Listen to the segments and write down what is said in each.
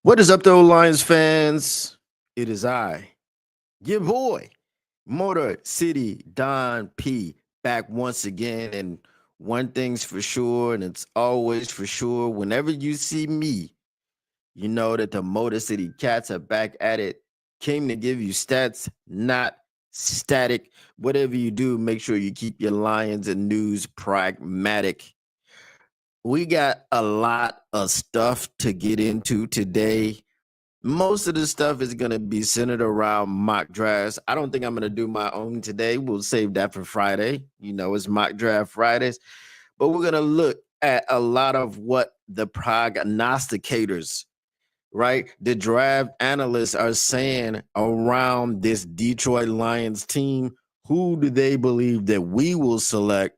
What is up, though, Lions fans? It is I, your boy, Motor City Don P, back once again. And one thing's for sure, and it's always for sure. Whenever you see me, you know that the Motor City Cats are back at it. Came to give you stats, not static. Whatever you do, make sure you keep your Lions and news pragmatic. We got a lot of stuff to get into today. Most of the stuff is going to be centered around mock drafts. I don't think I'm going to do my own today. We'll save that for Friday. You know, it's mock draft Fridays. But we're going to look at a lot of what the prognosticators, right? The draft analysts are saying around this Detroit Lions team. Who do they believe that we will select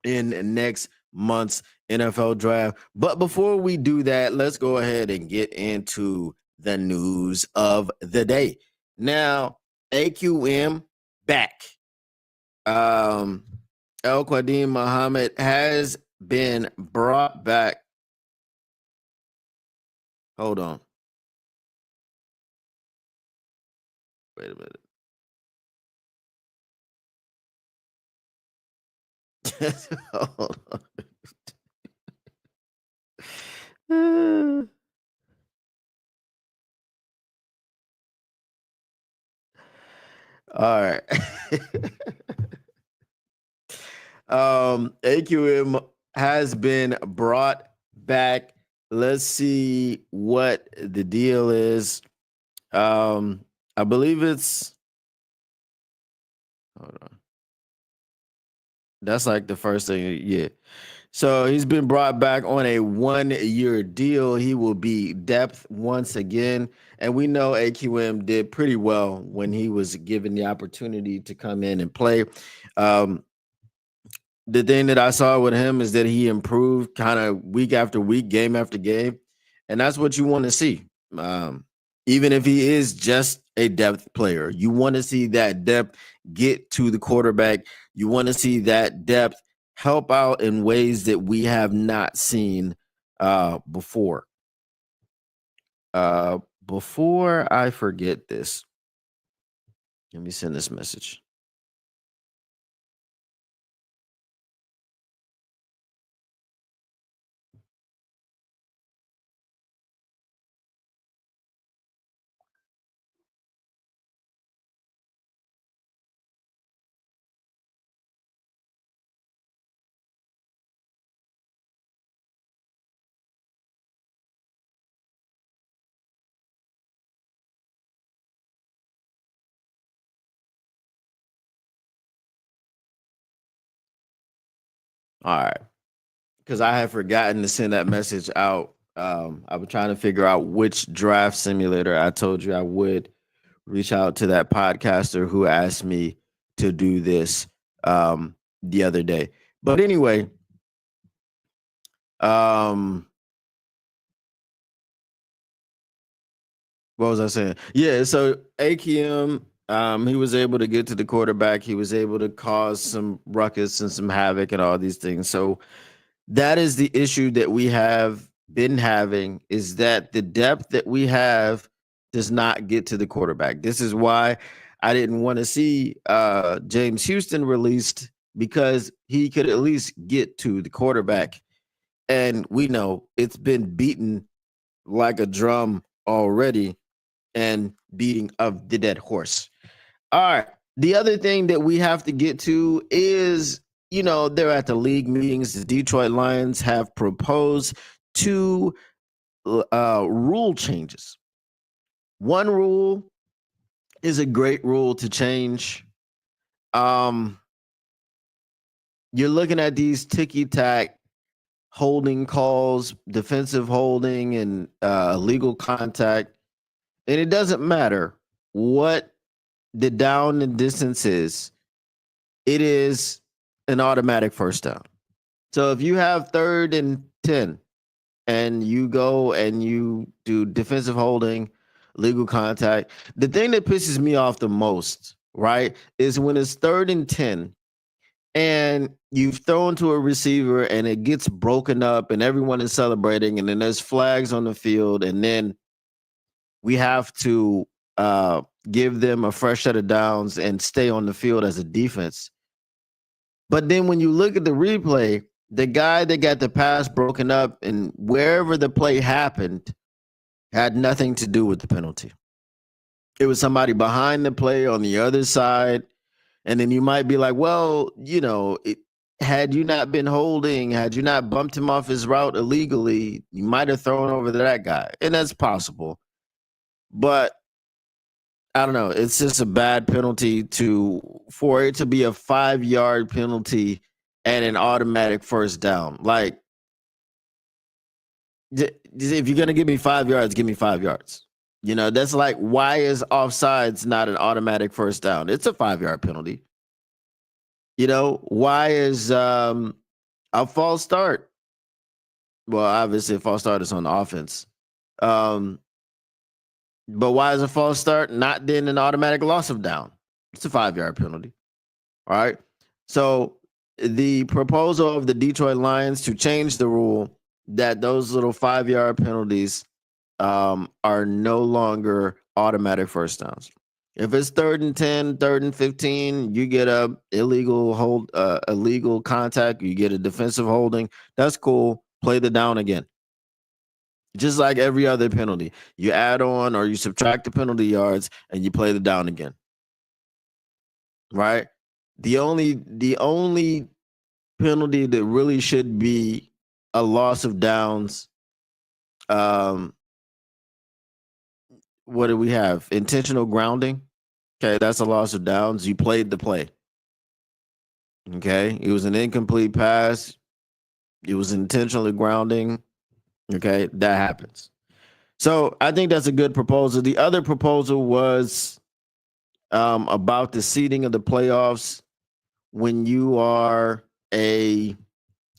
in next month's NFL draft? But before we do that, let's go ahead and get into the news of the day. Now, AQM back. El Qadim Muhammad has been brought back. Hold on. Wait a minute. Hold on. All right. AQM has been brought back. Let's see what the deal is. I believe it's hold on. That's like the first thing, yeah. So he's been brought back on a 1-year deal. He will be depth once again. And we know AQM did pretty well when he was given the opportunity to come in and play. The thing that I saw with him is that he improved kind of week after week, game after game. And that's what you want to see. Even if he is just a depth player, you want to see that depth get to the quarterback. You want to see that depth help out in ways that we have not seen before. Before I forget this, let me send this message. All right. Because I had forgotten to send that message out. I was trying to figure out which draft simulator I told you I would reach out to that podcaster who asked me to do this the other day. But anyway, what was I saying? Yeah, so AKM, he was able to get to the quarterback. He was able to cause some ruckus and some havoc and all these things. So that is the issue that we have been having, is that the depth that we have does not get to the quarterback. This is why I didn't want to see James Houston released, because he could at least get to the quarterback. And we know it's been beaten like a drum already, and beating of the dead horse. All right. The other thing that we have to get to is, you know, they're at the league meetings. The Detroit Lions have proposed two rule changes. One rule is a great rule to change. Um, you're looking at these ticky tack holding calls, defensive holding, and legal contact, and it doesn't matter what the down and distance is. It is an automatic first down. So if you have 3rd and 10 and you go and you do defensive holding, legal contact, the thing that pisses me off the most, right, is when it's 3rd and 10 and you've thrown to a receiver and it gets broken up and everyone is celebrating, and then there's flags on the field, and then we have to give them a fresh set of downs and stay on the field as a defense. But then when you look at the replay, the guy that got the pass broken up and wherever the play happened had nothing to do with the penalty. It was somebody behind the play on the other side. And then you might be like, well, had you not been holding, had you not bumped him off his route illegally, you might have thrown over to that guy. And that's possible. But I don't know. It's just a bad penalty for it to be a 5-yard penalty and an automatic first down. Like, if you're going to give me 5 yards, give me 5 yards. That's like, why is offsides not an automatic first down? It's a 5-yard penalty. Why is a false start? Well, obviously, a false start is on the offense. But why is a false start not then an automatic loss of down? It's a 5-yard penalty. All right. So the proposal of the Detroit Lions to change the rule that those little 5-yard penalties are no longer automatic first downs. If it's 3rd and 10, 3rd and 15, you get a illegal contact, you get a defensive holding. That's cool. Play the down again. Just like every other penalty, you add on or you subtract the penalty yards and you play the down again. Right? The only penalty that really should be a loss of downs. What do we have? Intentional grounding. Okay, that's a loss of downs. You played the play. Okay, it was an incomplete pass. It was intentionally grounding. Okay, that happens. So I think that's a good proposal. The other proposal was about the seeding of the playoffs when you are a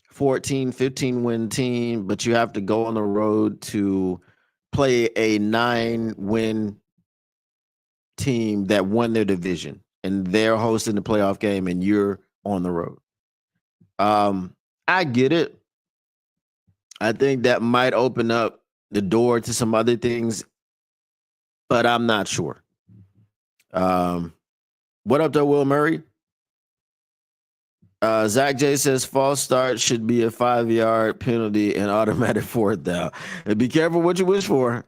14, 15 win team, but you have to go on the road to play a 9-win team that won their division and they're hosting the playoff game and you're on the road. I get it. I think that might open up the door to some other things, but I'm not sure. What up there, Will Murray? Zach J says false start should be a 5-yard penalty and automatic 4th down. And be careful what you wish for.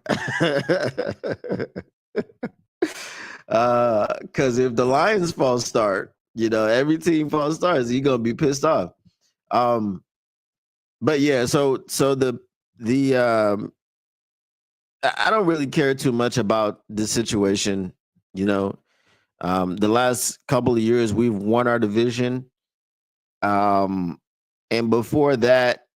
Because if the Lions false start, every team false starts, you're gonna be pissed off. But yeah, so the I don't really care too much about the situation. The last couple of years we've won our division. And before that,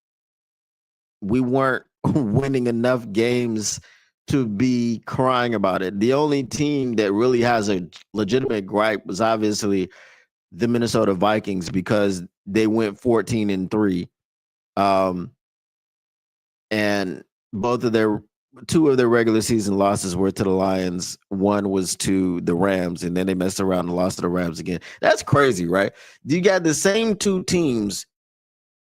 we weren't winning enough games to be crying about it. The only team that really has a legitimate gripe was obviously the Minnesota Vikings because they went 14-3. And two of their regular season losses were to the Lions. One was to the Rams, and then they messed around and lost to the Rams again. That's crazy, right? You got the same two teams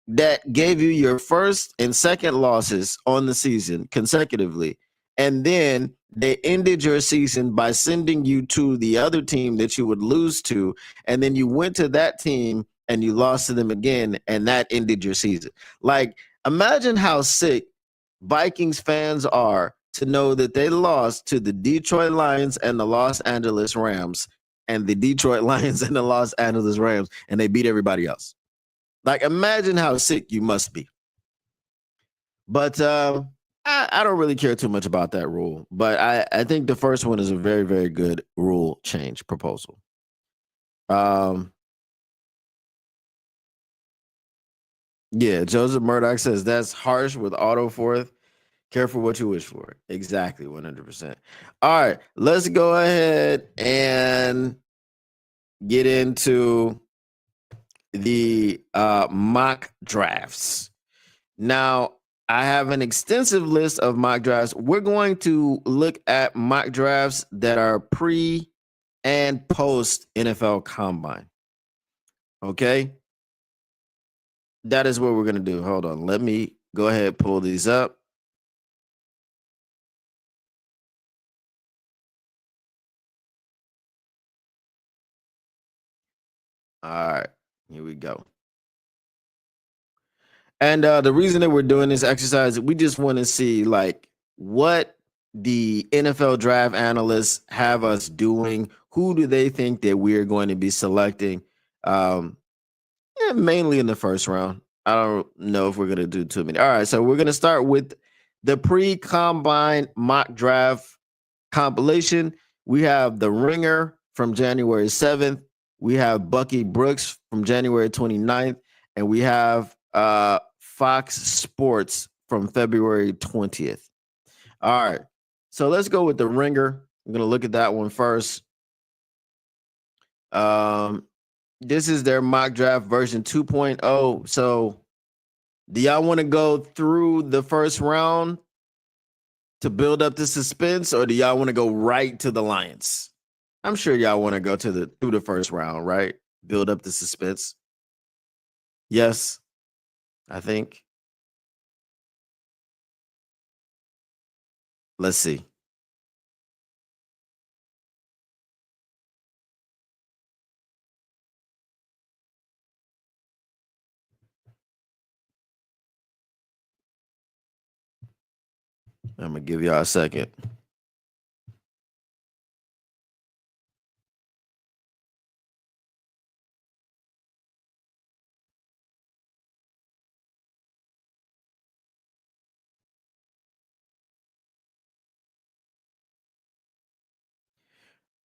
that gave you your first and second losses on the season consecutively, and then they ended your season by sending you to the other team that you would lose to, and then you went to that team and you lost to them again, and that ended your season. Like, imagine how sick Vikings fans are to know that they lost to the Detroit Lions and the Los Angeles Rams, and the Detroit Lions and the Los Angeles Rams, and they beat everybody else. Like, imagine how sick you must be. But I don't really care too much about that rule. But I think the first one is a very, very good rule change proposal. Yeah, Joseph Murdoch says that's harsh with auto 4th. Careful what you wish for. Exactly, 100%. All right, let's go ahead and get into the mock drafts. Now, I have an extensive list of mock drafts. We're going to look at mock drafts that are pre and post NFL Combine. Okay? That is what we're going to do. Hold on. Let me go ahead and pull these up. All right, here we go. And the reason that we're doing this exercise, we just want to see like what the NFL draft analysts have us doing. Who do they think that we're going to be selecting? Um, yeah, mainly in the first round. I don't know if we're going to do too many. All right, so we're going to start with the pre-combine mock draft compilation. We have The Ringer from January 7th. We have Bucky Brooks from January 29th. And we have Fox Sports from February 20th. All right. So let's go with The Ringer. I'm going to look at that one first. This is their mock draft version 2.0. So do y'all want to go through the first round to build up the suspense, or do y'all want to go right to the Lions? I'm sure y'all want to go through the first round, right? Build up the suspense. Yes, I think. Let's see. I'm gonna give y'all a second.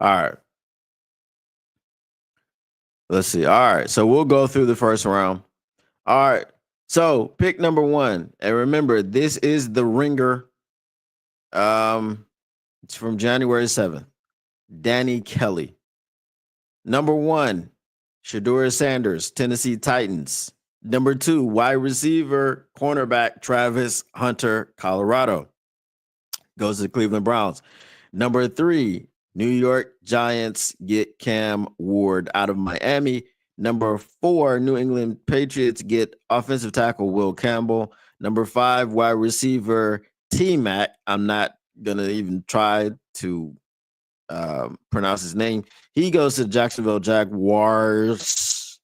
All right. Let's see. All right. So we'll go through the first round. All right. So pick number 1. And remember, this is The Ringer. It's from January 7th. Danny Kelly. Number 1, Shedeur Sanders, Tennessee Titans. Number 2, wide receiver, cornerback Travis Hunter, Colorado. Goes to the Cleveland Browns. Number 3, New York Giants get Cam Ward out of Miami. Number 4, New England Patriots get offensive tackle Will Campbell. Number 5, wide receiver T-Mac. I'm not going to even try to pronounce his name. He goes to Jacksonville Jaguars,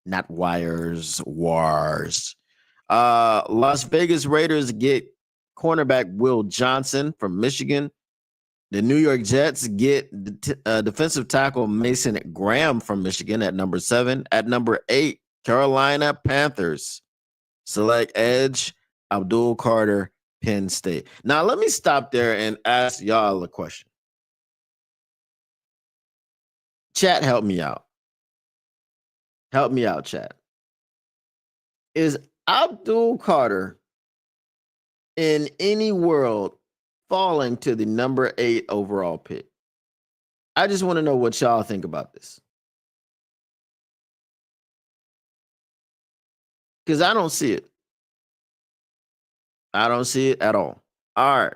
not Wires, Wars. Las Vegas Raiders get cornerback Will Johnson from Michigan. The New York Jets get defensive tackle Mason Graham from Michigan at number 7. At number 8, Carolina Panthers select edge Abdul Carter, Penn State. Now, let me stop there and ask y'all a question. Chat, help me out. Help me out, chat. Is Abdul Carter in any world falling to the number 8 overall pick? I just want to know what y'all think about this. Because I don't see it. I don't see it at all. All right.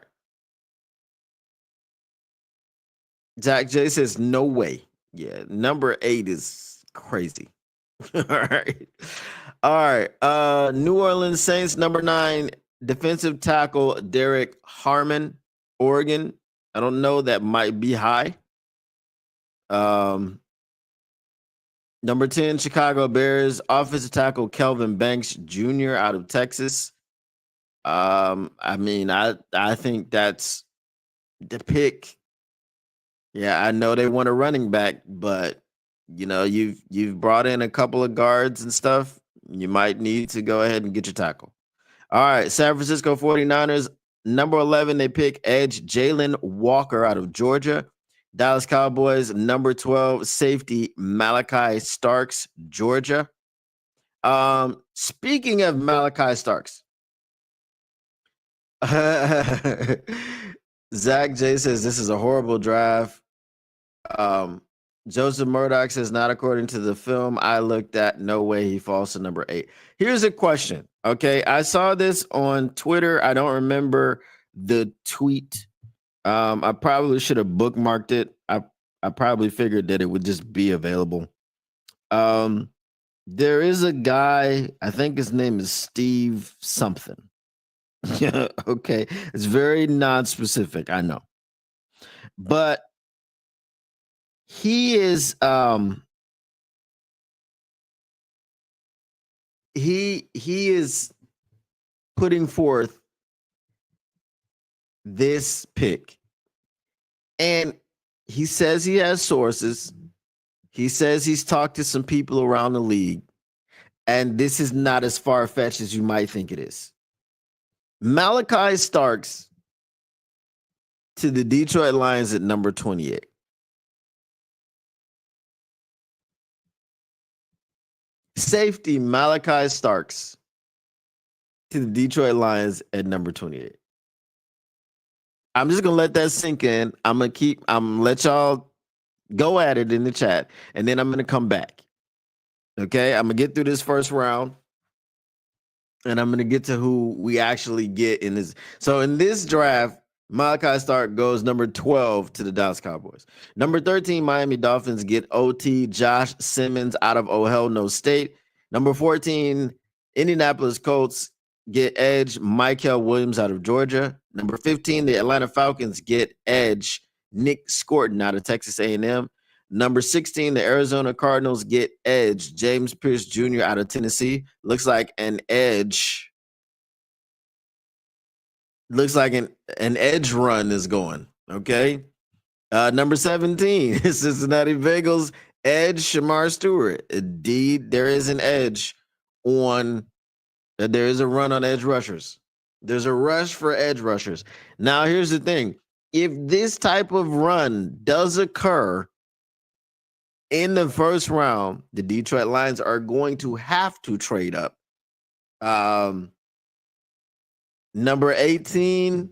Zach J says, no way. Yeah, number 8 is crazy. All right. All right. New Orleans Saints, number 9, defensive tackle Derek Harmon, Oregon. I don't know. That might be high. Number 10, Chicago Bears, offensive tackle Kelvin Banks Jr. out of Texas. I mean, I think that's the pick. Yeah, I know they want a running back, but you know, you've brought in a couple of guards and stuff. You might need to go ahead and get your tackle. All right, San Francisco 49ers, number 11, they pick edge Jalen Walker out of Georgia. Dallas Cowboys, number 12, safety Malachi Starks, Georgia. Speaking of Malachi Starks, Zach J says this is a horrible draft. Joseph Murdoch says not according to the film I looked at. No way he falls to number 8. Here's a question. Okay, I saw this on Twitter. I don't remember the tweet. I probably should have bookmarked it. I probably figured that it would just be available. There is a guy, I think his name is Steve something. Yeah, okay. It's very non-specific, I know. But he is he is putting forth this pick, and he says he has sources. He says he's talked to some people around the league, and this is not as far fetched as you might think it is. Malachi Starks to the Detroit Lions at number 28. Safety Malachi Starks to the Detroit Lions at number 28. I'm just gonna let that sink in. I'm gonna let y'all go at it in the chat, and then I'm gonna come back. Okay, I'm gonna get through this first round, and I'm gonna get to who we actually get in this. So in this draft, Malachi Stark goes number 12 to the Dallas Cowboys. Number 13, Miami Dolphins get OT Josh Simmons out of Ohio State. Number 14, Indianapolis Colts get edge Michael Williams out of Georgia. Number 15, the Atlanta Falcons get edge Nick Scorton out of Texas A&M. Number 16, the Arizona Cardinals get edge James Pierce Jr. out of Tennessee. Looks like an edge. Looks like an edge run is going. Okay. Number 17, Cincinnati Bengals edge Shamar Stewart. Indeed, there is an edge on. There is a run on edge rushers. There's a rush for edge rushers. Now, here's the thing. If this type of run does occur in the first round, the Detroit Lions are going to have to trade up. Number 18,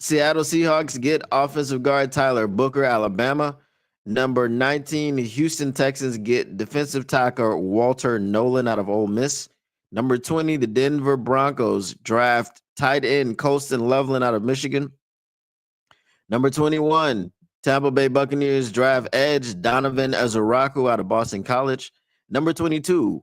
Seattle Seahawks get offensive guard Tyler Booker, Alabama. Number 19, Houston Texans get defensive tackle Walter Nolan out of Ole Miss. Number 20, the Denver Broncos draft tight end Colston Loveland out of Michigan. Number 21, Tampa Bay Buccaneers draft edge Donovan Ezeraku out of Boston College. Number 22,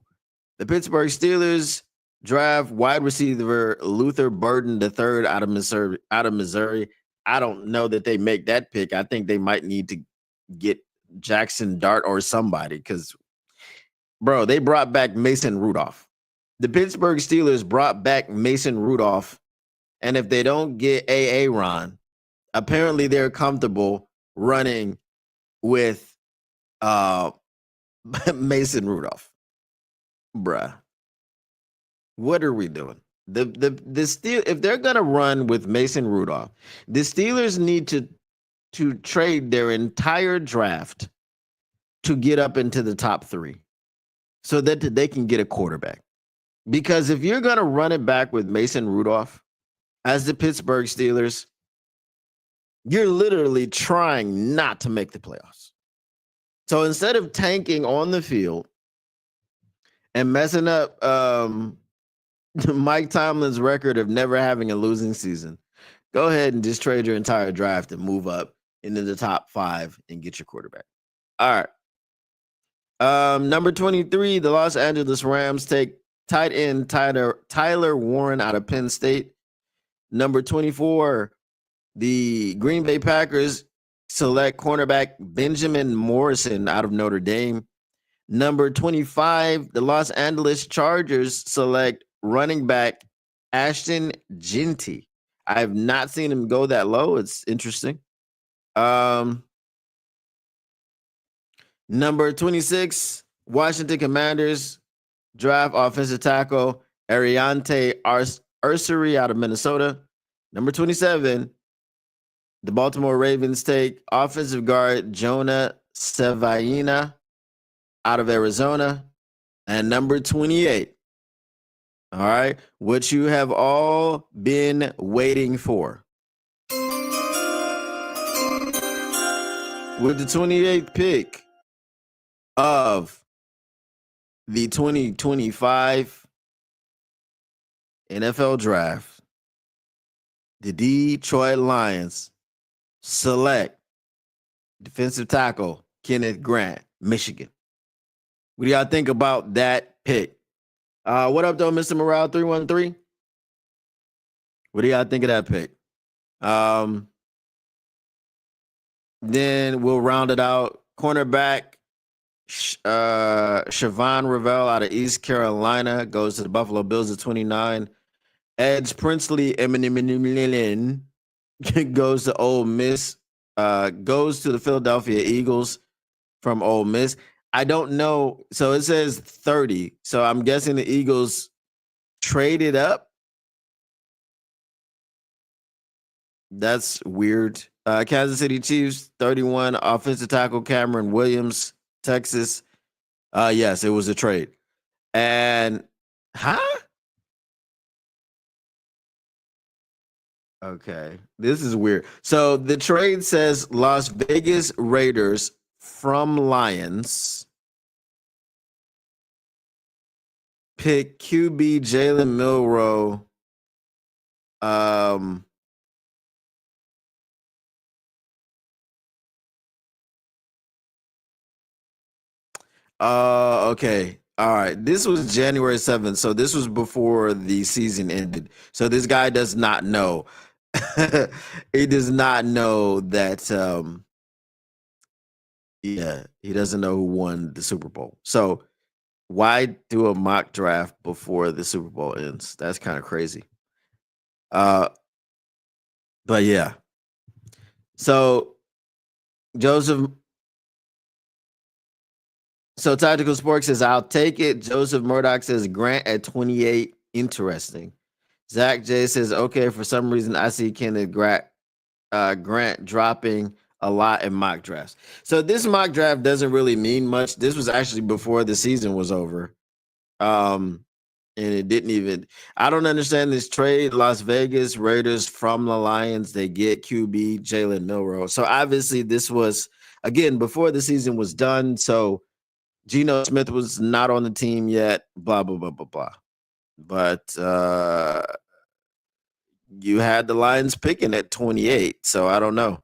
the Pittsburgh Steelers draft wide receiver Luther Burden III out of Missouri. I don't know that they make that pick. I think they might need to get Jackson Dart or somebody because, bro, they brought back Mason Rudolph. The Pittsburgh Steelers brought back Mason Rudolph, and if they don't get Ron, apparently they're comfortable running with Mason Rudolph. Bruh. What are we doing? The Steel, if they're gonna run with Mason Rudolph, the Steelers need to trade their entire draft to get up into the top 3 so that they can get a quarterback. Because if you're gonna run it back with Mason Rudolph as the Pittsburgh Steelers, you're literally trying not to make the playoffs. So instead of tanking on the field and messing up Mike Tomlin's record of never having a losing season, go ahead and just trade your entire draft and move up into the top 5 and get your quarterback. All right. Number 23, the Los Angeles Rams take tight end Tyler Warren out of Penn State. Number 24, the Green Bay Packers select cornerback Benjamin Morrison out of Notre Dame. Number 25, the Los Angeles Chargers select running back Ashton Jeanty. I have not seen him go that low. It's interesting. Number 26, Washington Commanders draft offensive tackle Ariante Ursary out of Minnesota. Number 27, the Baltimore Ravens take offensive guard Jonah Sevaina out of Arizona. And number 28, all right, what you have all been waiting for. With the 28th pick of the 2025 NFL Draft, the Detroit Lions select defensive tackle Kenneth Grant, Michigan. What do y'all think about that pick? What up, though, Mr. Morale 313? What do y'all think of that pick? Then we'll round it out. Cornerback Siobhan Revell out of East Carolina goes to the Buffalo Bills at 29. Edge Princely Eminem goes to Ole Miss. Goes to the Philadelphia Eagles from Ole Miss. I don't know. So it says 30. So I'm guessing the Eagles traded up. That's weird. Kansas City Chiefs, 31. Offensive tackle Cameron Williams, Texas. Yes, it was a trade. And okay, this is weird. So the trade says Las Vegas Raiders from Lions pick QB Jalen Milroe. Okay. All right. This was January 7th. So this was before the season ended. So this guy does not know. He does not know that yeah, he doesn't know who won the Super Bowl. So why do a mock draft before the Super Bowl ends? That's kind of crazy. But yeah. So Joseph So Tactical Sports says, I'll take it. Joseph Murdoch says, Grant at 28. Interesting. Zach J says, okay, for some reason I see Kenneth Grant dropping a lot in mock drafts. So this mock draft doesn't really mean much. This was actually before the season was over. And it didn't even, I don't understand this trade. Las Vegas Raiders from the Lions, they get QB Jalen Milroe. So obviously this was, again, before the season was done. So Geno Smith was not on the team yet, blah, blah, blah, blah, blah. But you had the Lions picking at 28, so I don't know.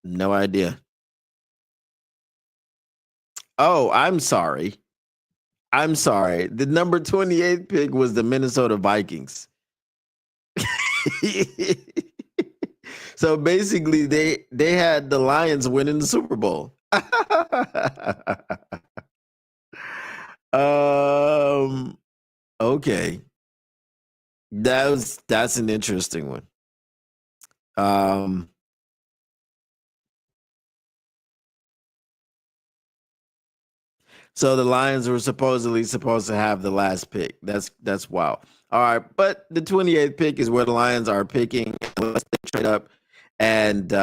No idea. Oh, I'm sorry. I'm sorry. The number 28 pick was the Minnesota Vikings. So basically they had the Lions winning the Super Bowl. Okay. That's an interesting one. So the Lions were supposedly supposed to have the last pick. That's wow. All right, but the 28th pick is where the Lions are picking. Let's trade up, and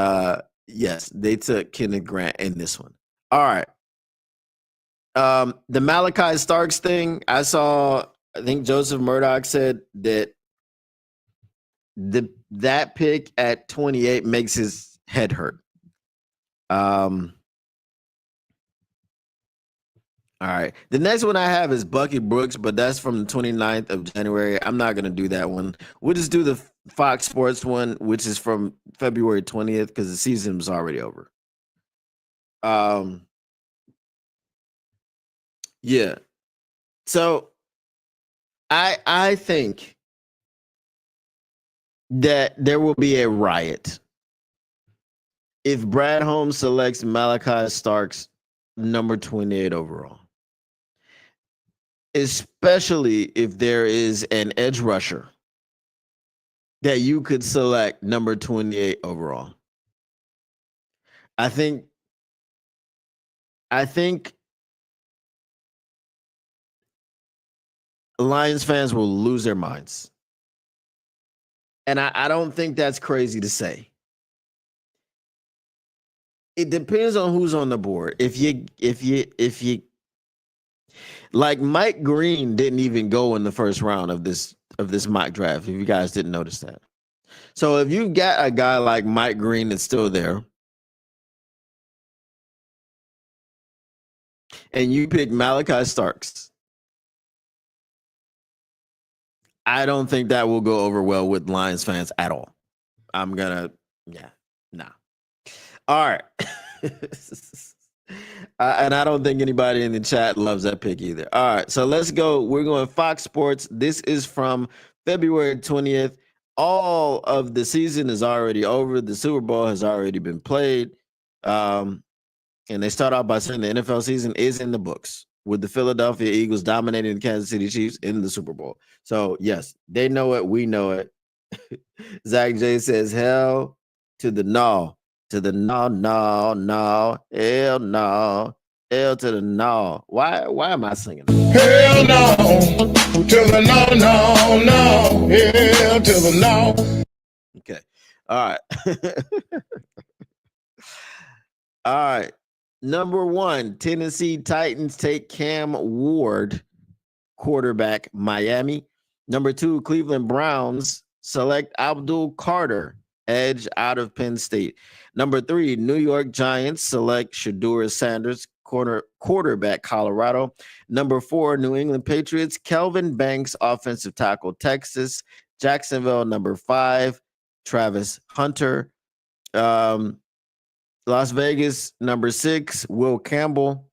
yes, they took Kenneth Grant in this one. All right. The Malachi Starks thing, I saw. I think Joseph Murdoch said that that pick at 28 makes his head hurt. All right. The next one I have is Bucky Brooks, but that's from the 29th of January. I'm not going to do that one. We'll just do the Fox Sports one, which is from February 20th because the season was already over. Yeah. So I think that there will be a riot if Brad Holmes selects Malachi Starks number 28 overall. Especially if there is an edge rusher that you could select number 28 overall. I think Lions fans will lose their minds. And I don't think that's crazy to say. It depends on who's on the board. If you like Mike Green didn't even go in the first round of this mock draft, if you guys didn't notice that. So if you've got a guy like Mike Green that's still there, and you pick Malachi Starks, I don't think that will go over well with Lions fans at all. I'm gonna, yeah, nah. All right. And I don't think anybody in the chat loves that pick either. All right, so let's go. We're going Fox Sports. This is from February 20th. All of the season is already over. The Super Bowl has already been played. And And they start off by saying the NFL season is in the books, with the Philadelphia Eagles dominating the Kansas City Chiefs in the Super Bowl. So, yes, they know it. We know it. Zach J says, hell to the no. To the no, no, no. Hell no. Hell to the no. Why am I singing? Hell no. To the no, no, no. Hell to the no. Okay. All right. All right. Number 1, Tennessee Titans take Cam Ward, quarterback, Miami. Number 2, Cleveland Browns select Abdul Carter, edge, out of Penn State. Number 3, New York Giants select Shedeur Sanders, quarterback, Colorado. Number 4, New England Patriots, Kelvin Banks, offensive tackle, Texas. Jacksonville, number 5, Travis Hunter. Las Vegas, number 6, Will Campbell.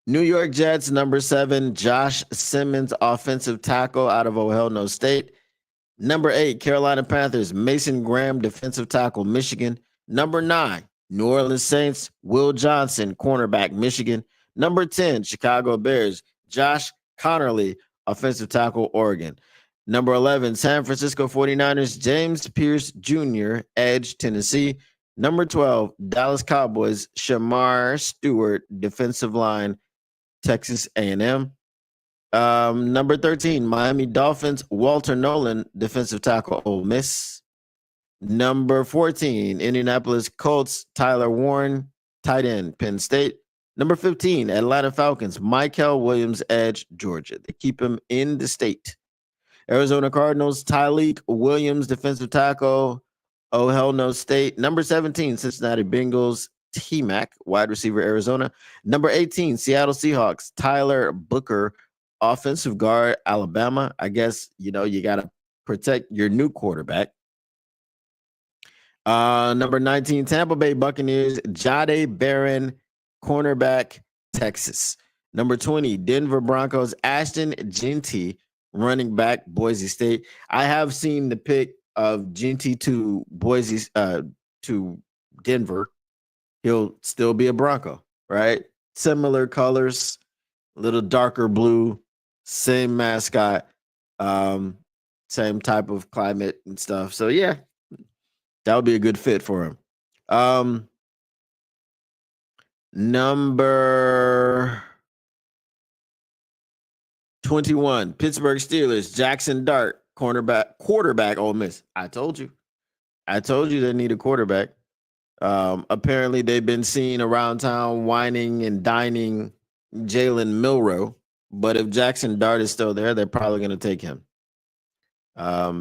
New York Jets, number 7, Josh Simmons, offensive tackle, out of Ohio State. Number 8, Carolina Panthers, Mason Graham, defensive tackle, Michigan. Number 9, New Orleans Saints, Will Johnson, cornerback, Michigan. Number 10, Chicago Bears, Josh Connerly, offensive tackle, Oregon. Number 11, San Francisco 49ers, James Pierce Jr., edge, Tennessee. Number 12, Dallas Cowboys, Shamar Stewart, defensive line, Texas A&M. Number 13, Miami Dolphins, Walter Nolan, defensive tackle, Ole Miss. Number 14, Indianapolis Colts, Tyler Warren, tight end, Penn State. Number 15, Atlanta Falcons, Michael Williams, edge, Georgia. They keep him in the state. Arizona Cardinals, Tyleek Williams, defensive tackle, Ohio State. Number 17, Cincinnati Bengals, T-Mac, wide receiver, Arizona. Number 18, Seattle Seahawks, Tyler Booker, offensive guard, Alabama. I guess, you got to protect your new quarterback. Number 19, Tampa Bay Buccaneers, Jahdae Barron, cornerback, Texas. Number 20, Denver Broncos, Ashton Jeanty, running back, Boise State. I have seen the pick of Jeanty to to Denver. He'll still be a Bronco, right? Similar colors, a little darker blue, same mascot, same type of climate and stuff. So yeah, that would be a good fit for him. Number 21, Pittsburgh Steelers, Jackson Dart, quarterback, Ole Miss. I told you they need a quarterback. Apparently they've been seen around town whining and dining Jalen Milroe, but if Jackson Dart is still there, they're probably going to take him.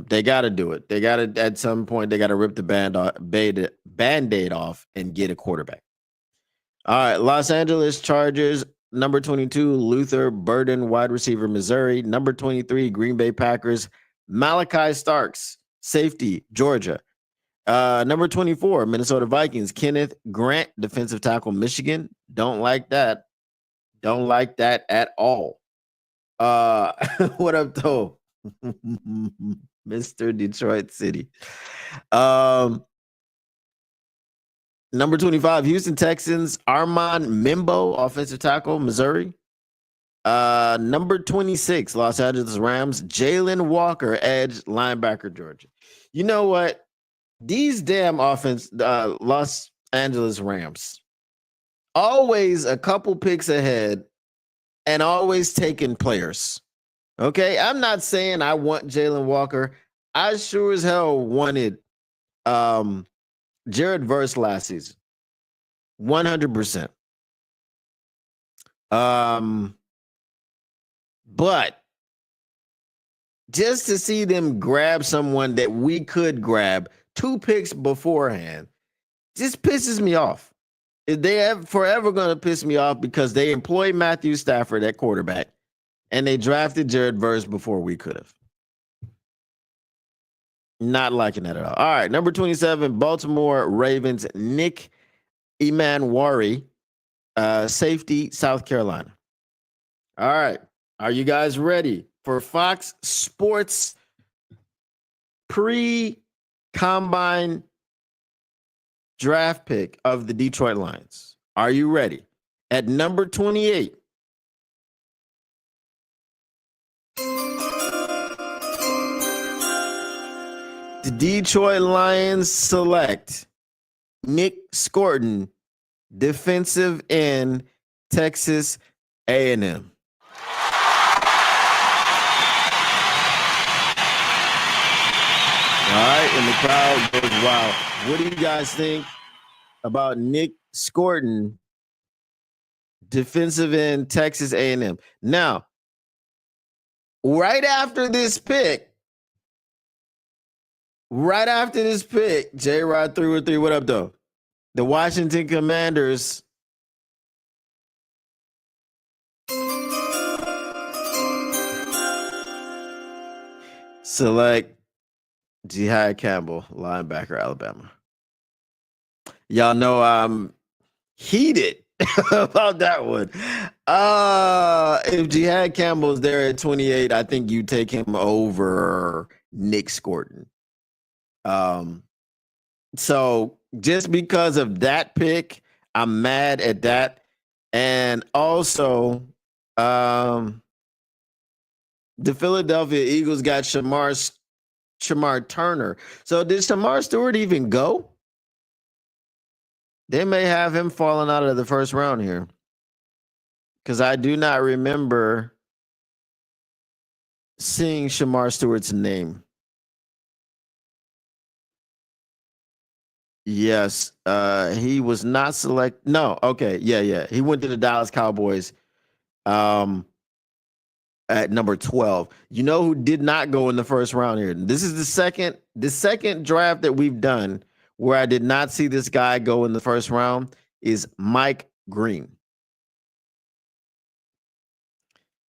They got to do it. They got to, at some point, they got to rip the Band-Aid off and get a quarterback. All right, Los Angeles Chargers, number 22, Luther Burden, wide receiver, Missouri. Number 23, Green Bay Packers, Malachi Starks, safety, Georgia. Number 24, Minnesota Vikings, Kenneth Grant, defensive tackle, Michigan. Don't like that. Don't like that at all. What up, though? Mr. Detroit City. Number 25, Houston Texans, Armand Mimbo, offensive tackle, Missouri. Number 26, Los Angeles Rams, Jalen Walker, edge, linebacker, Georgia. You know what? These damn Los Angeles Rams, always a couple picks ahead and always taking players. Okay, I'm not saying I want Jalen Walker. I sure as hell wanted Jared Verse last season. 100%. But just to see them grab someone that we could grab 2 picks beforehand just pisses me off. They're forever going to piss me off because they employed Matthew Stafford at quarterback and they drafted Jared Verse before we could have. Not liking that at all. All right, number 27, Baltimore Ravens, Nick Emanwari, safety, South Carolina. All right, are you guys ready for Fox Sports pre-combine draft pick of the Detroit Lions. Are you ready? At number 28. The Detroit Lions select Nick Scorton, defensive end, Texas A&M. All right, and the crowd goes wild. What do you guys think about Nick Scorton, defensive end, Texas A&M? Now, right after this pick, J-Rod 313, what up, though? The Washington Commanders select Jihad Campbell, linebacker, Alabama. Y'all know I'm heated about that one. If Jihad Campbell's there at 28, I think you take him over Nick Scorton. So just because of that pick, I'm mad at that. And also, the Philadelphia Eagles got Shamar Turner. So did Shamar Stewart even go? They may have him falling out of the first round here, because I do not remember seeing Shamar Stewart's name. Yes, he was not selected. No, okay, yeah. He went to the Dallas Cowboys at number 12. You know who did not go in the first round here? This is the second draft that we've done where I did not see this guy go in the first round is Mike Green.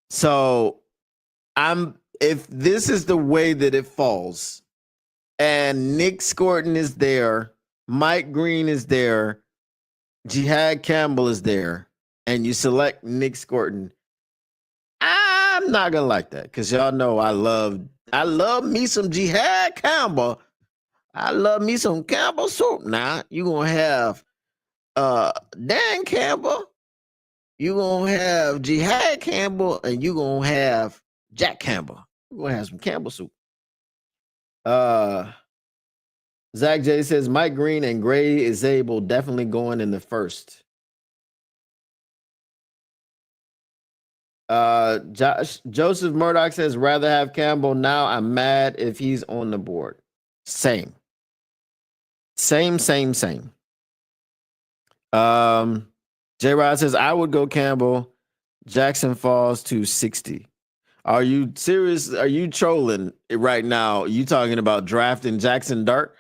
So if this is the way that it falls, and Nick Scorton is there, Mike Green is there, Jihad Campbell is there, and you select Nick Scorton, I'm not gonna like that, because y'all know I love me some Jihad Campbell. I love me some Campbell soup. Now you gonna have Dan Campbell, you gonna have Jihad Campbell, and you gonna have Jack Campbell. You're gonna have some Campbell soup. Zach J says Mike Green and Gray is able definitely going in the first. Joseph Murdoch says rather have Campbell now. I'm mad if he's on the board. Same. J-Rod says I would go Campbell. Jackson falls to 60. Are you serious? Are you trolling right now? You talking about drafting Jackson Dart?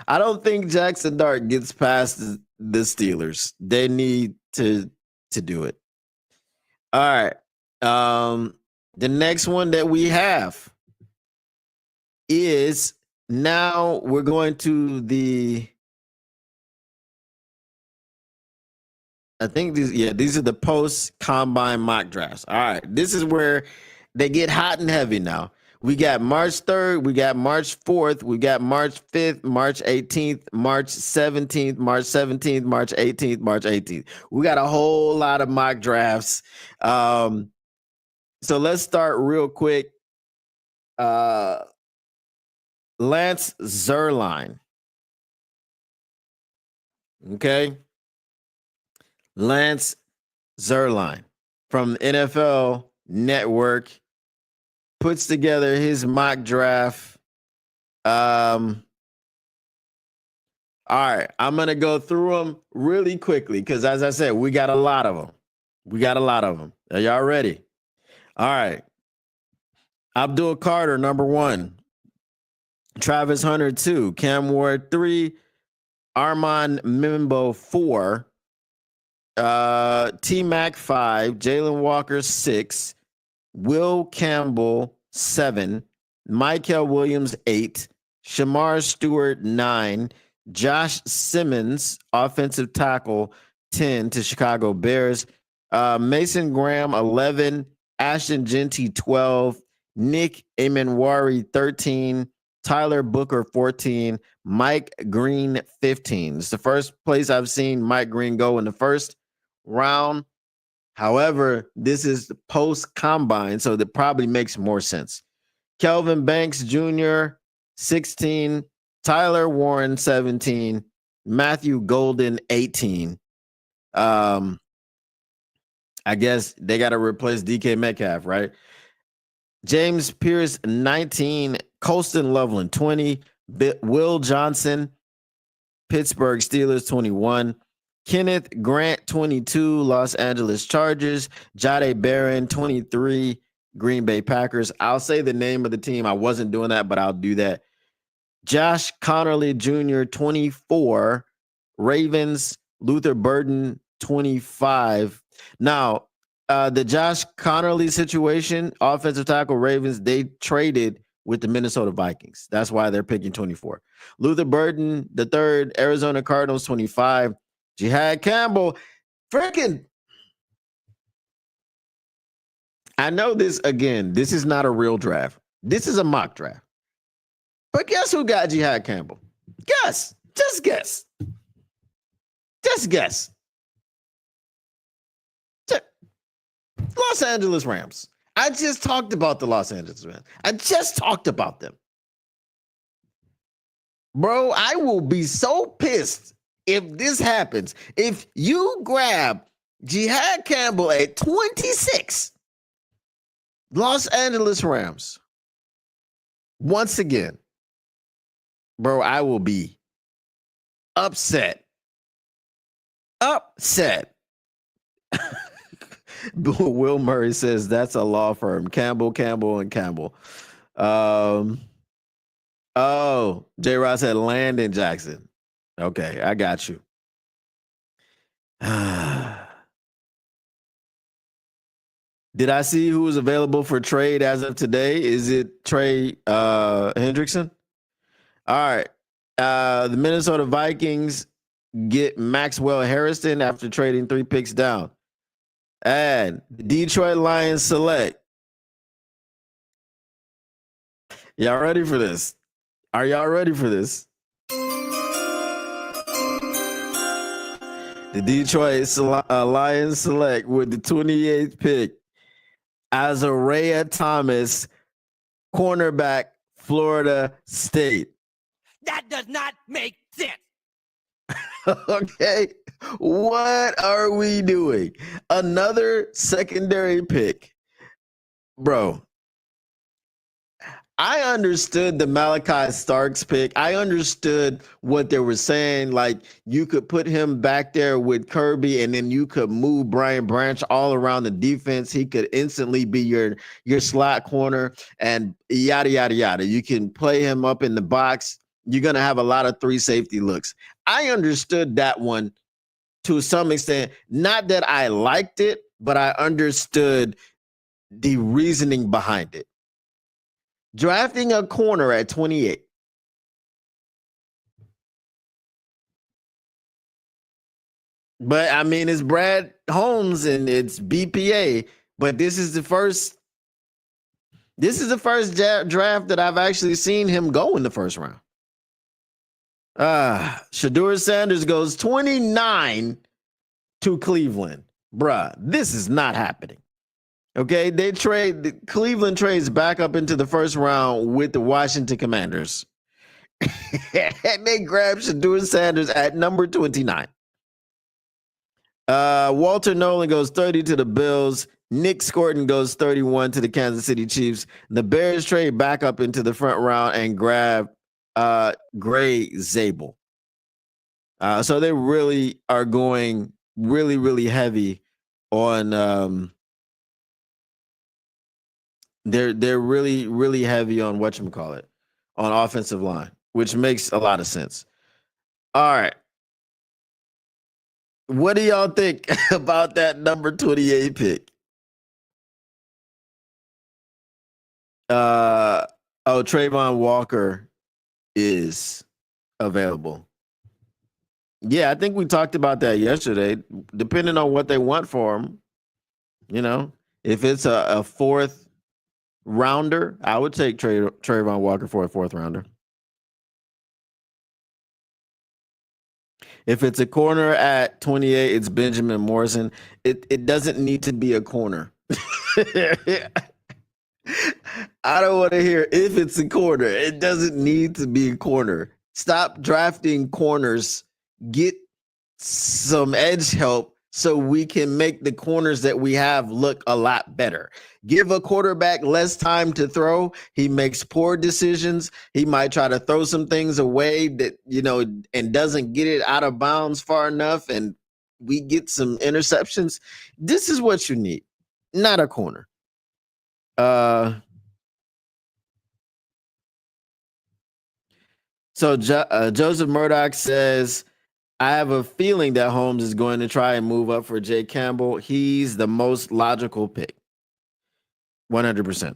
I don't think Jackson Dart gets past the Steelers. They need to do it. All right. The next one that we have is, now we're going to I think these are the post-combine mock drafts. All right. This is where they get hot and heavy now. We got March 3rd, we got March 4th, we got March 5th, March 18th, March 17th, March 17th, March 18th, March 18th. We got a whole lot of mock drafts. So let's start real quick. Lance Zierlein. Okay. Lance Zierlein from NFL Network puts together his mock draft. All right, I'm going to go through them really quickly because, as I said, we got a lot of them. Are y'all ready? All right. Abdul Carter, number 1. Travis Hunter, 2. Cam Ward, 3. Armand Mimbo, 4. T-Mac, 5. Jalen Walker, 6. Will Campbell, 7. Michael Williams, 8. Shamar Stewart, 9. Josh Simmons, offensive tackle, 10 to Chicago Bears. Mason Graham, 11. Ashton Jeanty, 12. Nick Emenwari, 13. Tyler Booker 14, Mike Green 15. It's the first place I've seen Mike Green go in the first round. However, this is the post combine, so that probably makes more sense. Kelvin Banks Jr. 16, Tyler Warren 17, Matthew Golden 18. I guess they got to replace DK Metcalf, right? James Pierce 19, Colston Loveland 20, Will Johnson, Pittsburgh Steelers 21, Kenneth Grant 22, Los Angeles Chargers, Jahdae Barron 23, Green Bay Packers. I'll say the name of the team. I wasn't doing that, but I'll do that. Josh Connerly Jr. 24, Ravens, Luther Burden 25. Now, the Josh Connerly situation, offensive tackle Ravens, they traded with the Minnesota Vikings. That's why they're picking 24. Luther Burden, the third, Arizona Cardinals 25. Jihad Campbell, freaking. I know this again. This is not a real draft. This is a mock draft. But guess who got Jihad Campbell? Guess. Just guess. Just guess. Los Angeles Rams. I just talked about the Los Angeles Rams. I just talked about them. Bro, I will be so pissed if this happens. If you grab Jihad Campbell at 26, Los Angeles Rams, once again, bro, I will be upset. Upset. Will Murray says that's a law firm. Campbell, and Campbell. Oh, J. Ross said Landon Jackson. Okay, I got you. Did I see who was available for trade as of today? Is it Trey Hendrickson? All right. The Minnesota Vikings get Maxwell Harrison after trading 3 picks down. And the Detroit Lions select. Y'all ready for this? Are y'all ready for this? The Detroit Lions select with the 28th pick, Azariah Thomas, cornerback, Florida State. That does not make sense. Okay, what are we doing? Another secondary pick. Bro, I understood the Malachi Starks pick. I understood what they were saying. Like, you could put him back there with Kirby, and then you could move Brian Branch all around the defense. He could instantly be your slot corner and yada, yada, yada. You can play him up in the box. You're going to have a lot of 3 safety looks. I understood that one to some extent. Not that I liked it, but I understood the reasoning behind it. Drafting a corner at 28. But I mean, it's Brad Holmes and it's BPA. But this is the first draft that I've actually seen him go in the first round. Shedeur Sanders goes 29 to Cleveland. Bruh, this is not happening. Okay, Cleveland trades back up into the first round with the Washington Commanders. And they grab Shedeur Sanders at number 29. Walter Nolan goes 30 to the Bills. Nick Scorton goes 31 to the Kansas City Chiefs. The Bears trade back up into the front round and grab Gray Zabel. So they really are going really, really heavy on they're really, really heavy on whatchamacallit, on offensive line, which makes a lot of sense. All right. What do y'all think about that number 28 pick? Trayvon Walker is available. Yeah, I think we talked about that yesterday. Depending on what they want for him, if it's a 4th rounder, I would take Trayvon Walker for a 4th rounder. If it's a corner at 28, it's Benjamin Morrison. It doesn't need to be a corner. I don't want to hear if it's a corner. It doesn't need to be a corner. Stop drafting corners. Get some edge help so we can make the corners that we have look a lot better. Give a quarterback less time to throw. He makes poor decisions. He might try to throw some things away that, and doesn't get it out of bounds far enough, and we get some interceptions. This is what you need, not a corner. So Joseph Murdoch says, I have a feeling that Holmes is going to try and move up for Jay Campbell. He's the most logical pick. 100%.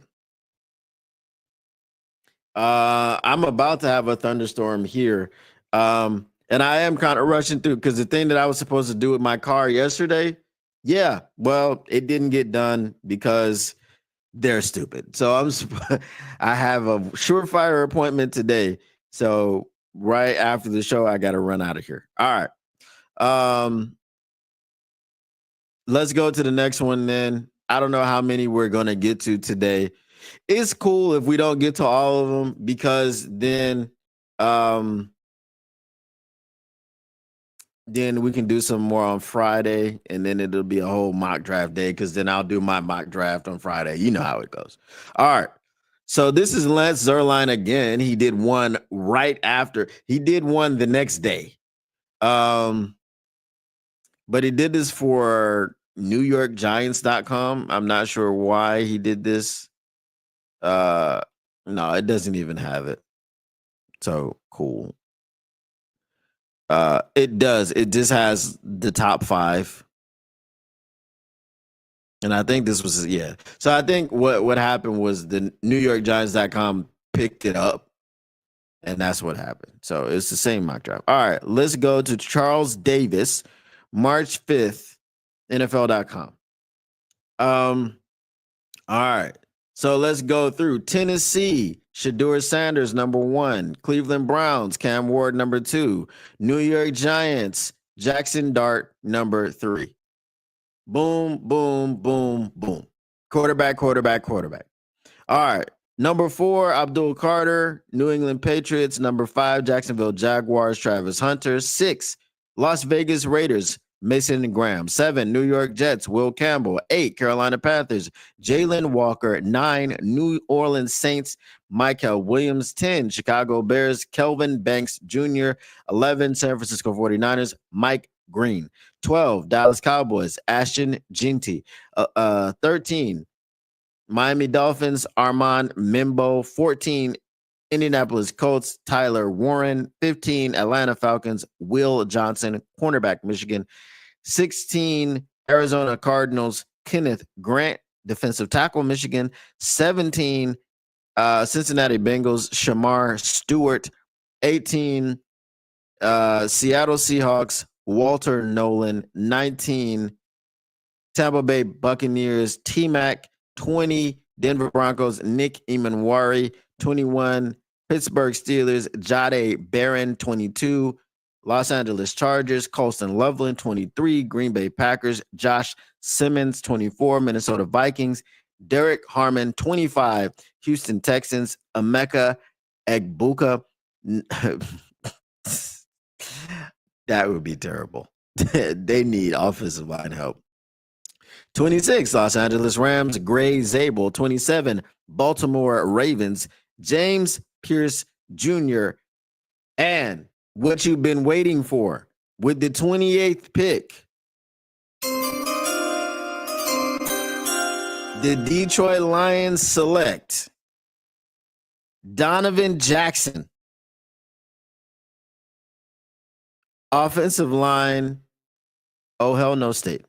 I'm about to have a thunderstorm here. And I am kind of rushing through because the thing that I was supposed to do with my car yesterday, it didn't get done because they're stupid. So I have a surefire appointment today. So right after the show, I got to run out of here. All right. Let's go to the next one then. I don't know how many we're going to get to today. It's cool if we don't get to all of them because then we can do some more on Friday, and then it'll be a whole mock draft day because then I'll do my mock draft on Friday. You know how it goes. All right. So this is Lance Zierlein again. He did one right after. He did one the next day. But he did this for NewYorkGiants.com. I'm not sure why he did this. No, it doesn't even have it. So cool. It does. It just has the top 5. And I think this was, So I think what happened was the NewYorkGiants.com picked it up, and that's what happened. So it's the same mock draft. All right, let's go to Charles Davis, March 5th, NFL.com. All right. So let's go through Tennessee, Shedeur Sanders, number 1. Cleveland Browns, Cam Ward, number 2. New York Giants, Jackson Dart, number 3. Boom, boom, boom, boom. Quarterback. All right. Number 4, Abdul Carter, New England Patriots. Number 5, Jacksonville Jaguars, Travis Hunter. 6, Las Vegas Raiders, Mason Graham. 7, New York Jets, Will Campbell. 8, Carolina Panthers, Jalen Walker. 9, New Orleans Saints, Michael Williams. 10, Chicago Bears, Kelvin Banks Jr. 11, San Francisco 49ers, Mike Green. 12, Dallas Cowboys, Ashton Jeanty. 13, Miami Dolphins, Armand Mimbo. 14, Indianapolis Colts, Tyler Warren. 15, Atlanta Falcons, Will Johnson, cornerback, Michigan. 16, Arizona Cardinals, Kenneth Grant, defensive tackle, Michigan. 17, Cincinnati Bengals, Shamar Stewart. 18, Seattle Seahawks, Walter Nolan. 19, Tampa Bay Buccaneers, T-Mac. 20, Denver Broncos, Nick Emanwari. 21, Pittsburgh Steelers, Jade Barron. 22, Los Angeles Chargers, Colston Loveland. 23, Green Bay Packers, Josh Simmons. 24, Minnesota Vikings, Derek Harmon. 25, Houston Texans, Emeka Egbuka. That would be terrible. They need offensive line help. 26, Los Angeles Rams, Gray Zabel. 27, Baltimore Ravens, James Pierce Jr. And what you've been waiting for with the 28th pick, the Detroit Lions select Donovan Jackson. Offensive line, oh hell no state.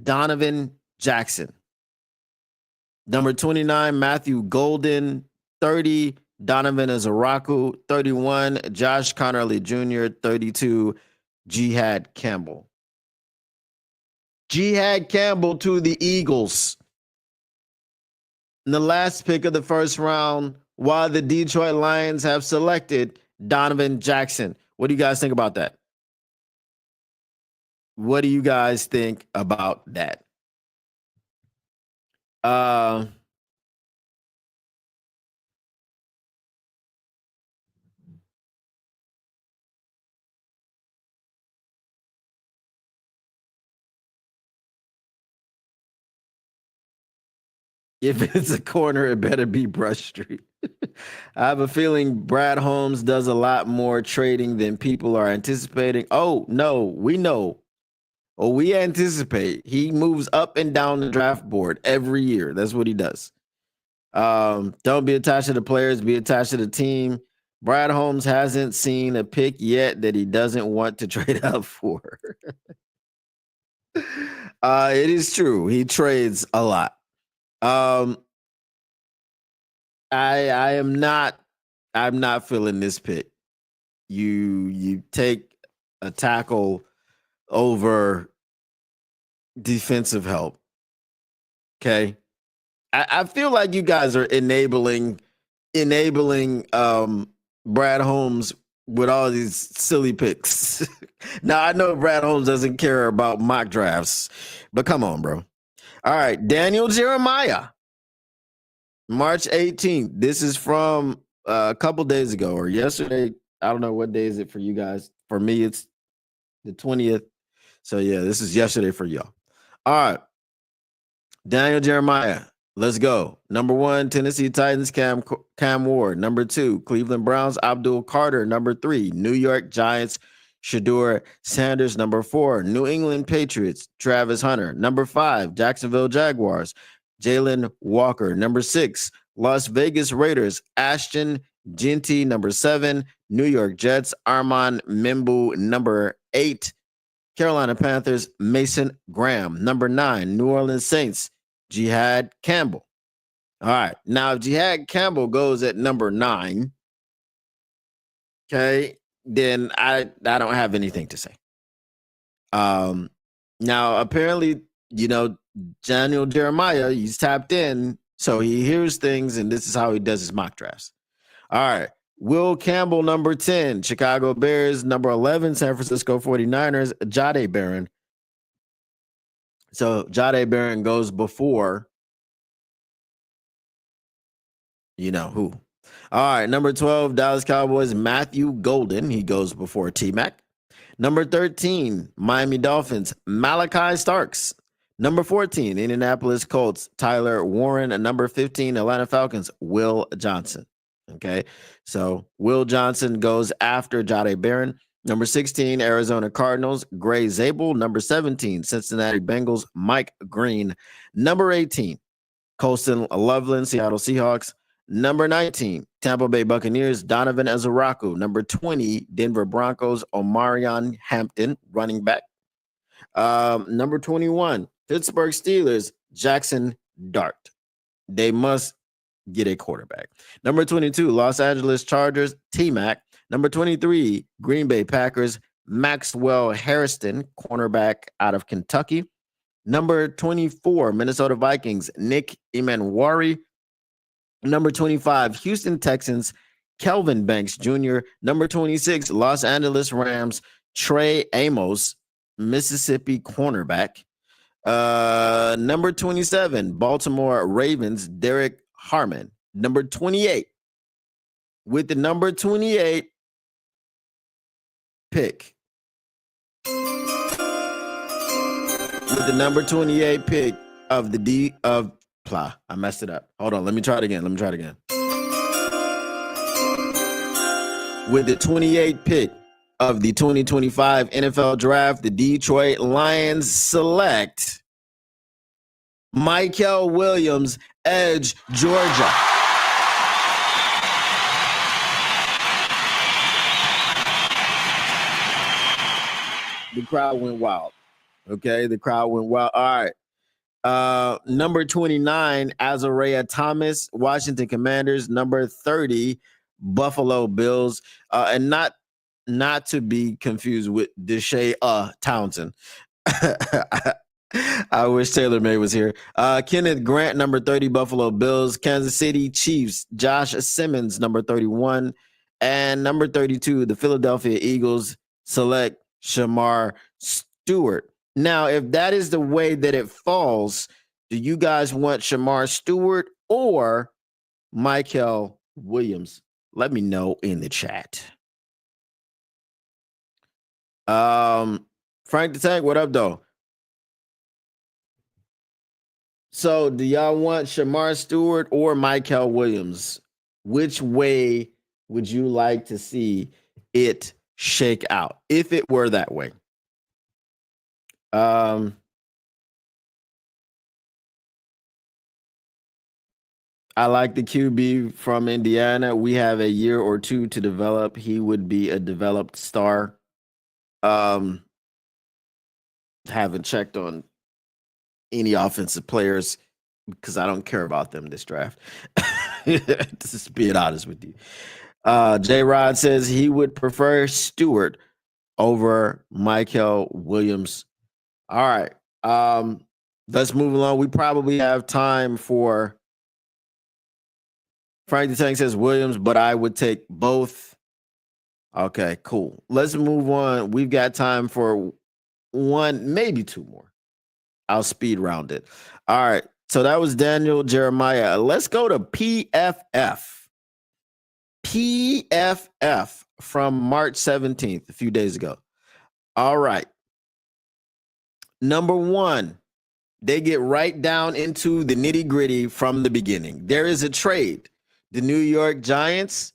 Donovan Jackson. Number 29, Matthew Golden. 30, Donovan Azaraku. 31, Josh Connerly Jr. 32, Jihad Campbell. Jihad Campbell to the Eagles. In the last pick of the first round, while the Detroit Lions have selected Donovan Jackson. What do you guys think about that? What do you guys think about that? If it's a corner, it better be Brush Street. I have a feeling Brad Holmes does a lot more trading than people are anticipating. Oh, no, we know. Or we anticipate. He moves up and down the draft board every year. That's what he does. Don't be attached to the players, be attached to the team. Brad Holmes hasn't seen a pick yet that he doesn't want to trade up for. It is true. He trades a lot. I'm not feeling this pick. You take a tackle over defensive help. Okay. I feel like you guys are enabling Brad Holmes with all these silly picks. Now I know Brad Holmes doesn't care about mock drafts, but come on, bro. All right, Daniel Jeremiah, March 18th. This is from a couple days ago or yesterday. I don't know what day is it for you guys. For me, it's the 20th. So yeah, this is yesterday for y'all. All right, Daniel Jeremiah. Let's go. Number 1, Tennessee Titans, Cam Ward. Number 2, Cleveland Browns, Abdul Carter. Number 3, New York Giants, Shedeur Sanders. Number 4, New England Patriots, Travis Hunter. Number 5, Jacksonville Jaguars, Jalen Walker. Number 6, Las Vegas Raiders, Ashton Jeanty. Number 7, New York Jets, Armand Membu. Number 8, Carolina Panthers, Mason Graham. Number 9, New Orleans Saints, Jihad Campbell. All right. Now, if Jihad Campbell goes at number 9, okay, then I don't have anything to say. Now, apparently, Daniel Jeremiah, he's tapped in, so he hears things, and this is how he does his mock drafts. All right. Will Campbell, number 10, Chicago Bears. Number 11, San Francisco 49ers, Jahdae Barron. So Jahdae Barron goes before, you know who. All right, number 12, Dallas Cowboys, Matthew Golden. He goes before T-Mac. Number 13, Miami Dolphins, Malachi Starks. Number 14, Indianapolis Colts, Tyler Warren. And number 15, Atlanta Falcons, Will Johnson. Okay, so Will Johnson goes after Jahdae Barron. Number 16, Arizona Cardinals, Gray Zabel. Number 17, Cincinnati Bengals, Mike Green. Number 18, Colston Loveland, Seattle Seahawks. Number 19, Tampa Bay Buccaneers, Donovan Ezeraku. Number 20, Denver Broncos, Omarion Hampton, running back. Number 21, Pittsburgh Steelers, Jackson Dart. They must get a quarterback. Number 22, Los Angeles Chargers, T-Mac. Number 23, Green Bay Packers, Maxwell Hairston, cornerback out of Kentucky. Number 24, Minnesota Vikings, Nick Emanwari. Number 25, Houston Texans, Kelvin Banks Jr. Number 26, Los Angeles Rams, Trey Amos, Mississippi cornerback. Number 27, Baltimore Ravens, Derek Harmon. Number 28, with the number 28 pick. With the number 28 pick of the D of Plah. I messed it up. Hold on. Let me try it again. With the 28 pick of the 2025 NFL Draft, the Detroit Lions select Michael Williams, edge, Georgia. The crowd went wild. Okay, the crowd went wild. All right. Number 29, Azariah Thomas, Washington Commanders. Number 30, Buffalo Bills. And not to be confused with Deshae Townsend. I wish Taylor May was here. Kenneth Grant, number 30, Buffalo Bills. Kansas City Chiefs, Josh Simmons, number 31. And number 32, the Philadelphia Eagles select Shamar Stewart. Now, if that is the way that it falls, do you guys want Shamar Stewart or Michael Williams? Let me know in the chat. Frank the Tank, what up, though? So, do y'all want Shamar Stewart or Michael Williams? Which way would you like to see it shake out if it were that way? I like the QB from Indiana. We have a year or two to develop. He would be a developed star. Haven't checked on any offensive players because I don't care about them this draft. Just being honest with you. J Rod says he would prefer Stewart over Michael Williams. All right. Let's move along. We probably have time for Frank the Tank says Williams, but I would take both. Okay, cool. Let's move on. We've got time for one, maybe two more. I'll speed round it. All right. So that was Daniel Jeremiah. Let's go to PFF. PFF from March 17th, a few days ago. All right. Number one, they get right down into the nitty gritty from the beginning. There is a trade. The New York Giants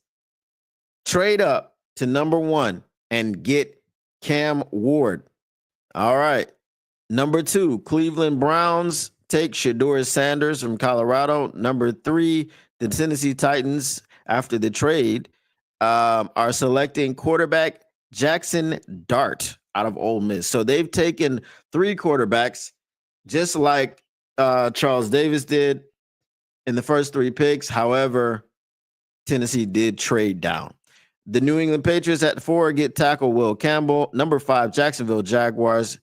trade up to number one and get Cam Ward. All right. Number two, Cleveland Browns take Shedeur Sanders from Colorado. Number three, the Tennessee Titans, after the trade, are selecting quarterback Jackson Dart out of Ole Miss. So they've taken three quarterbacks, just like Charles Davis did in the first three picks. However, Tennessee did trade down. The New England Patriots at 4 get tackle Will Campbell. Number 5, Jacksonville Jaguars,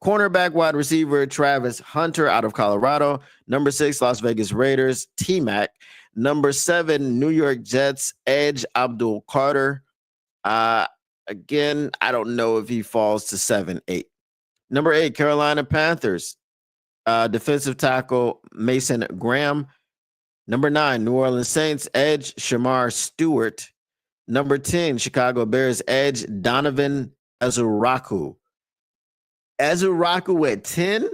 cornerback wide receiver Travis Hunter out of Colorado. Number 6, Las Vegas Raiders, T-Mac. Number 7, New York Jets, edge Abdul Carter. Again, I don't know if he falls to 7, 8. Number 8, Carolina Panthers, defensive tackle Mason Graham. Number 9, New Orleans Saints, edge Shamar Stewart. Number 10, Chicago Bears, edge Donovan Ezuraku. Ezuraku at 10,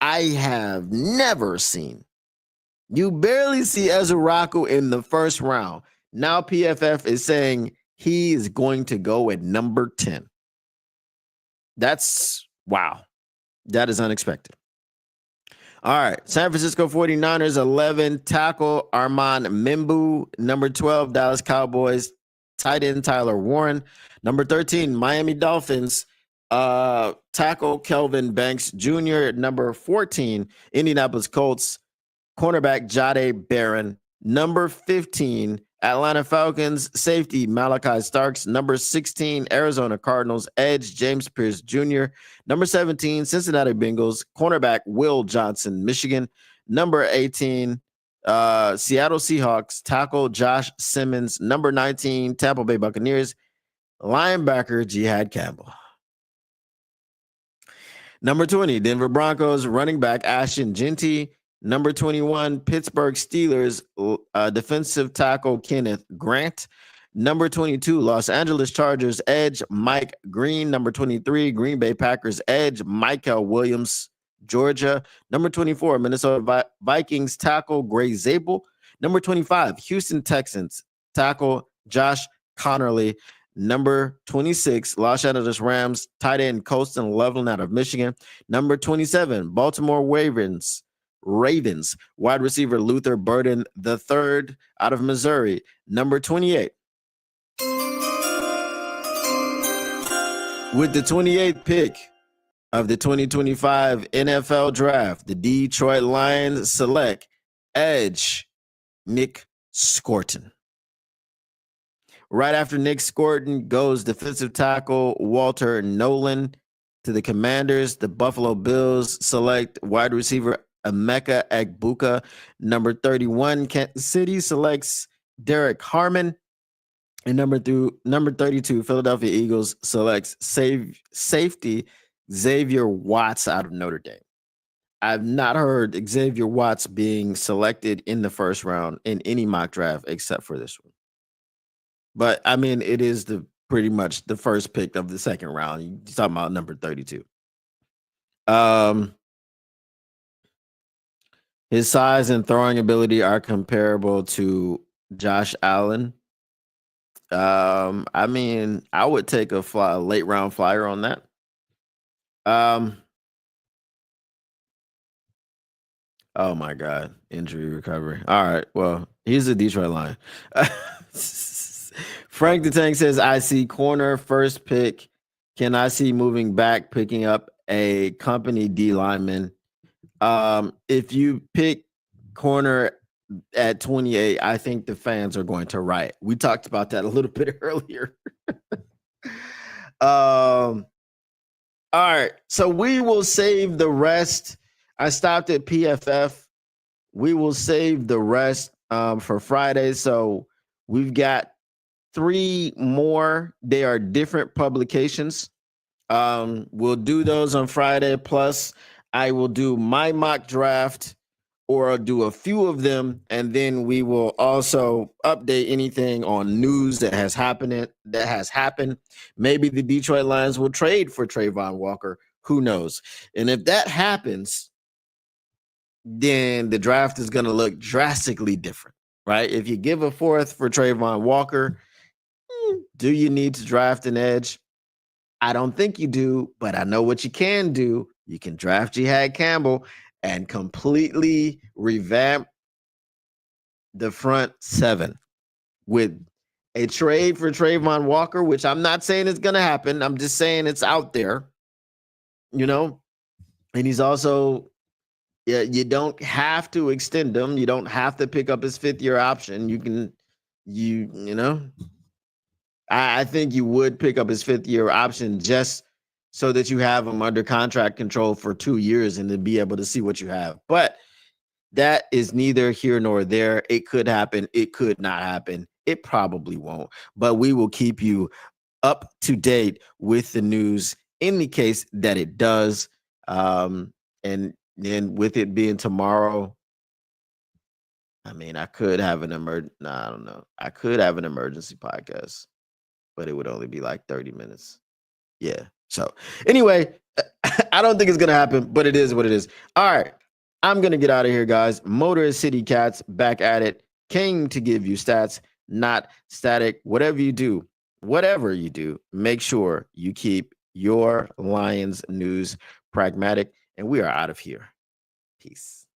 I have never seen. You barely see Ezuraku in the first round. Now PFF is saying he is going to go at number 10. That's wow. That is unexpected. All right. San Francisco 49ers, 11, tackle Armand Membu. Number 12, Dallas Cowboys, tight end Tyler Warren. Number 13, Miami Dolphins, tackle Kelvin Banks Jr. Number 14, Indianapolis Colts, cornerback Jahdae Barron. Number 15, Atlanta Falcons, safety Malachi Starks. Number 16, Arizona Cardinals, edge James Pierce Jr. Number 17, Cincinnati Bengals, cornerback Will Johnson, Michigan. Number 18, Seattle Seahawks, tackle Josh Simmons. Number 19, Tampa Bay Buccaneers, linebacker Jihad Campbell. Number 20, Denver Broncos, running back Ashton Jeanty. Number 21, Pittsburgh Steelers, defensive tackle Kenneth Grant. Number 22, Los Angeles Chargers, edge Mike Green. Number 23, Green Bay Packers, edge Michael Williams, Georgia. Number 24, Minnesota Vikings, tackle Gray Zabel. Number 25, Houston Texans, tackle Josh Connerly. Number 26, Los Angeles Rams, tight end Colston Loveland out of Michigan. Number 27, Baltimore Ravens, wide receiver Luther Burden III out of Missouri. Number 28. With the 28th pick of the 2025 NFL Draft, the Detroit Lions select edge Nick Scorton. Right after Nick Scorton goes defensive tackle Walter Nolan to the Commanders. The Buffalo Bills select wide receiver Emeka Egbuka. Number 31, Kansas City selects Derek Harmon. And number 32, Philadelphia Eagles selects safety Xavier Watts out of Notre Dame. I've not heard Xavier Watts being selected in the first round in any mock draft except for this one. But I mean, it is the pretty much the first pick of the second round. You're talking about number 32. His size and throwing ability are comparable to Josh Allen. I mean, I would take a late round flyer on that. Oh my God, injury recovery. All right, well, he's a Detroit Lion. Frank the Tank says, I see corner first pick. Can I see moving back, picking up a company D lineman? If you pick corner at 28, I think the fans are going to riot. We talked about that a little bit earlier. All right, so we will save the rest. I stopped at PFF. We will save the rest for Friday. So we've got 3 more. They are different publications. We'll do those on Friday. Plus, I will do my mock draft, or I'll do a few of them, and then we will also update anything on news that has happened. Maybe the Detroit Lions will trade for Trayvon Walker. Who knows? And if that happens, then the draft is going to look drastically different, right? If you give a 4th for Trayvon Walker, do you need to draft an edge? I don't think you do, but I know what you can do. You can draft Jihad Campbell and completely revamp the front 7 with a trade for Trayvon Walker, which I'm not saying is going to happen. I'm just saying it's out there, and he's also, yeah, you don't have to extend him. You don't have to pick up his 5th-year option. You can, I think you would pick up his 5th-year option just so that you have him under contract control for 2 years and to be able to see what you have. But that is neither here nor there. It could happen. It could not happen. It probably won't. But we will keep you up to date with the news in the case that it does. And then with it being tomorrow, I mean, I could have an I don't know. I could have an emergency podcast, but it would only be like 30 minutes. Yeah. So anyway, I don't think it's going to happen, but it is what it is. All right. I'm going to get out of here, guys. Motor City Cats back at it. Came to give you stats, not static. Whatever you do, make sure you keep your Lions news pragmatic. And we are out of here. Peace.